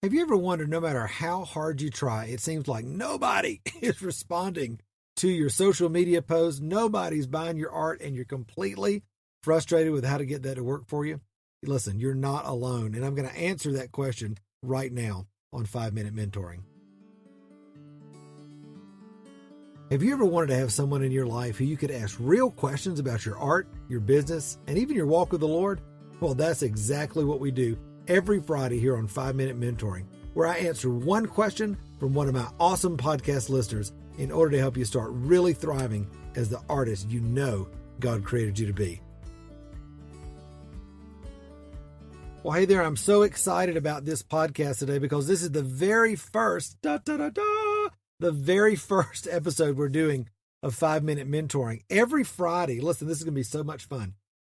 Have you ever wondered, no matter how hard you try, it seems like nobody is responding to your social media posts? Nobody's buying your art, and you're completely frustrated with how to get that to work for you? Listen, you're not alone. And I'm going to answer that question right now on 5 Minute Mentoring. Have you ever wanted to have someone in your life who you could ask real questions about your art, your business, and even your walk with the Lord? Well, that's exactly what we do every Friday here on 5 Minute Mentoring, where I answer one question from one of my awesome podcast listeners in order to help you start really thriving as the artist you know God created you to be. Well, hey there, I'm so excited about this podcast today because this is the very first, the very first episode we're doing of 5 Minute Mentoring. Every Friday, listen, this is going to be so much fun.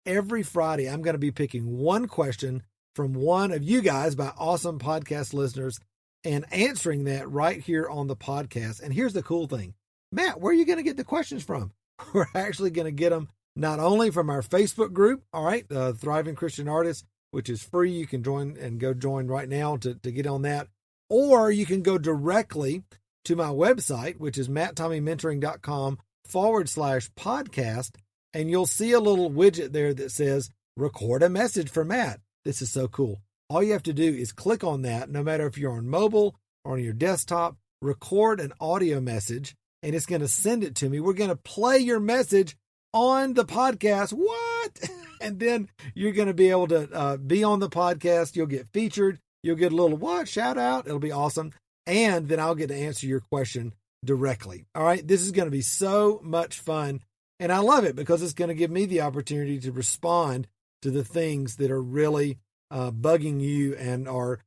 Every Friday, I'm going to be picking one question from one of you guys, my awesome podcast listeners, and answering that right here on the podcast. And here's the cool thing. Matt, where are you going to get the questions from? We're actually going to get them not only from our Facebook group, all right, the Thriving Christian Artists, which is free. You can join right now to get on that. Or you can go directly to my website, which is matttommymentoring.com/podcast. And you'll see a little widget there that says, record a message for Matt. This is so cool. All you have to do is click on that, no matter if you're on mobile or on your desktop, record an audio message, and it's going to send it to me. We're going to play your message on the podcast. What? And then you're going to be able to be on the podcast. You'll get featured. You'll get a little shout out. It'll be awesome. And then I'll get to answer your question directly. All right. This is going to be so much fun. And I love it because it's going to give me the opportunity to respond to the things that are really bugging you and are,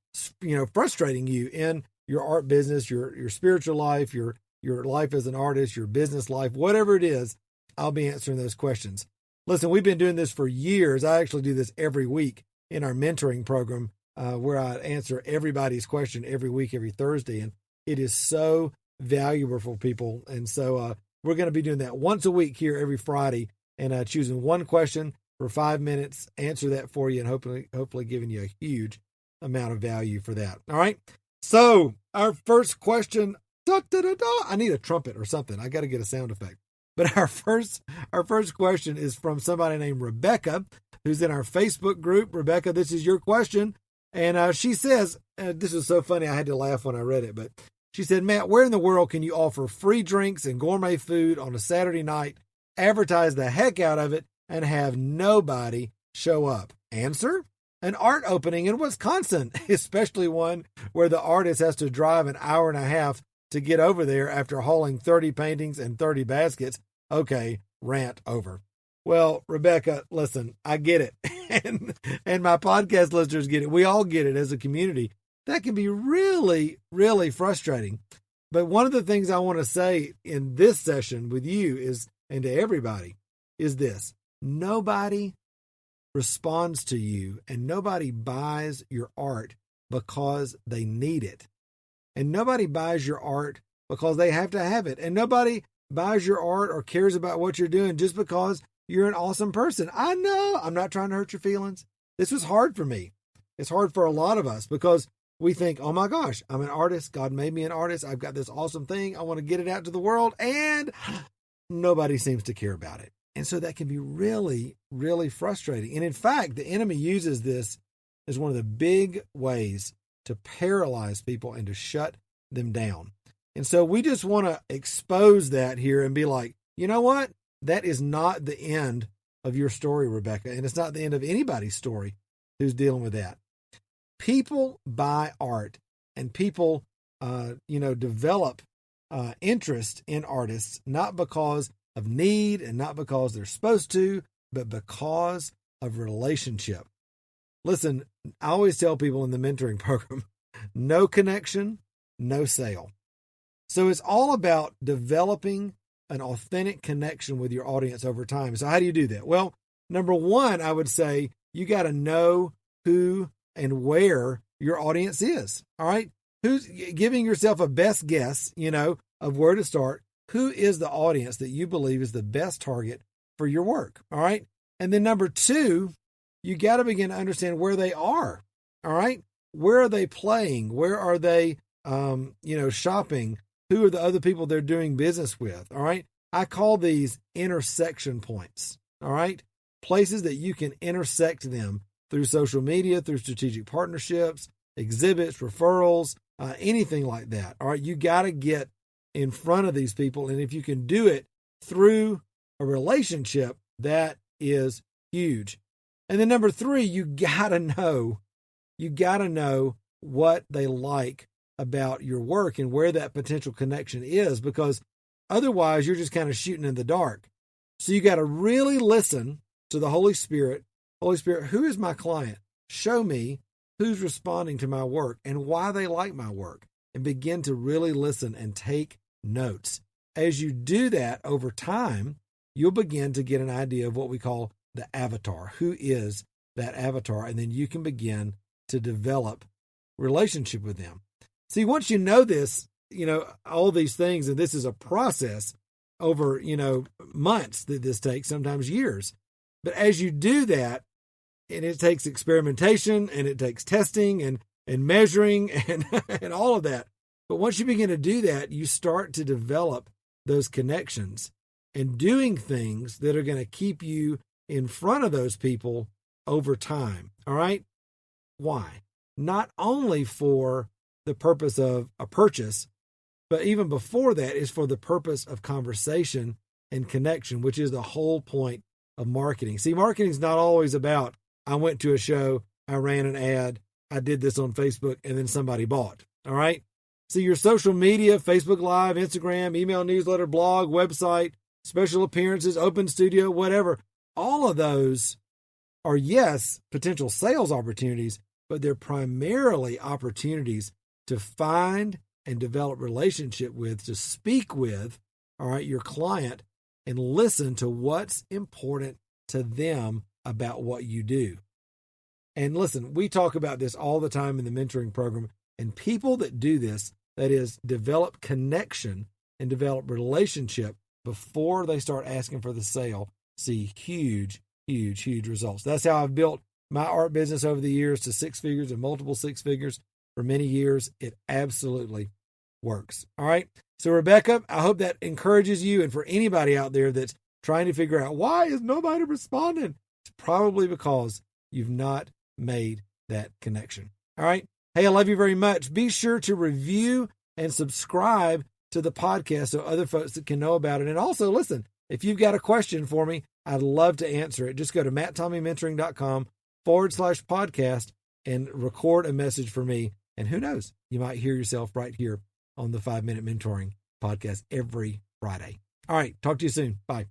frustrating you in your art business, your spiritual life, your life as an artist, your business life, whatever it is. I'll be answering those questions. Listen, we've been doing this for years. I actually do this every week in our mentoring program where I answer everybody's question every week, every Thursday. And it is so valuable for people. And so we're going to be doing that once a week here every Friday and choosing one question for 5 minutes, answer that for you, and hopefully giving you a huge amount of value for that. All right. So our first question, I need a trumpet or something. I got to get a sound effect. But our first question is from somebody named Rebecca, who's in our Facebook group. Rebecca, this is your question. And she says, this is so funny, I had to laugh when I read it, but she said, Matt, where in the world can you offer free drinks and gourmet food on a Saturday night, advertise the heck out of it, and have nobody show up? Answer: an art opening in Wisconsin, especially one where the artist has to drive an hour and a half to get over there after hauling 30 paintings and 30 baskets. Okay, rant over. Well, Rebecca, listen, I get it. and my podcast listeners get it. We all get it as a community. That can be really, really frustrating. But one of the things I want to say in this session with you is, and to everybody, is this: nobody responds to you and nobody buys your art because they need it. And nobody buys your art because they have to have it. And nobody buys your art or cares about what you're doing just because you're an awesome person. I know. I'm not trying to hurt your feelings. This was hard for me. It's hard for a lot of us because we think, oh my gosh, I'm an artist. God made me an artist. I've got this awesome thing. I want to get it out to the world. And nobody seems to care about it. And so that can be really, really frustrating. And in fact, the enemy uses this as one of the big ways to paralyze people and to shut them down. And so we just want to expose that here and be like, you know what? That is not the end of your story, Rebecca. And it's not the end of anybody's story who's dealing with that. People buy art and people, develop interest in artists, not because of need and not because they're supposed to, but because of relationship. Listen, I always tell people in the mentoring program, no connection, no sale. So it's all about developing an authentic connection with your audience over time. So how do you do that? Well, number one, I would say you got to know who and where your audience is. All right. Who's giving yourself a best guess, of where to start. Who is the audience that you believe is the best target for your work? All right. And then number two, you got to begin to understand where they are. All right. Where are they playing? Where are they, shopping? Who are the other people they're doing business with? All right. I call these intersection points. All right. Places that you can intersect them through social media, through strategic partnerships, exhibits, referrals, anything like that. All right. You got to get in front of these people. And if you can do it through a relationship, that is huge. And then number 3, you got to know what they like about your work and where that potential connection is, because otherwise you're just kind of shooting in the dark. So you got to really listen to the Holy Spirit. Holy Spirit, who is my client? Show me who's responding to my work and why they like my work, and begin to really listen and take notes. As you do that over time, you'll begin to get an idea of what we call the avatar. Who is that avatar? And then you can begin to develop relationship with them. See, once you know this, all these things, and this is a process over, months that this takes, sometimes years. But as you do that, and it takes experimentation and it takes testing and measuring and, and all of that. But once you begin to do that, you start to develop those connections and doing things that are going to keep you in front of those people over time. All right. Why? Not only for the purpose of a purchase, but even before that is for the purpose of conversation and connection, which is the whole point of marketing. See, marketing is not always about, I went to a show, I ran an ad, I did this on Facebook, and then somebody bought. All right. See, your social media, Facebook Live, Instagram, email, newsletter, blog, website, special appearances, open studio, whatever. All of those are, yes, potential sales opportunities, but they're primarily opportunities to find and develop relationship with, to speak with, all right, your client, and listen to what's important to them about what you do. And listen, we talk about this all the time in the mentoring program, and people that do this, that is, develop connection and develop relationship before they start asking for the sale, see huge, huge, huge results. That's how I've built my art business over the years to 6 figures and multiple 6 figures for many years. It absolutely works. All right. So Rebecca, I hope that encourages you. And for anybody out there that's trying to figure out, why is nobody responding? It's probably because you've not made that connection. All right. Hey, I love you very much. Be sure to review and subscribe to the podcast so other folks that can know about it. And also, listen, if you've got a question for me, I'd love to answer it. Just go to matttommeymentoring.com/podcast and record a message for me. And who knows, you might hear yourself right here on the 5 Minute Mentoring podcast every Friday. All right. Talk to you soon. Bye.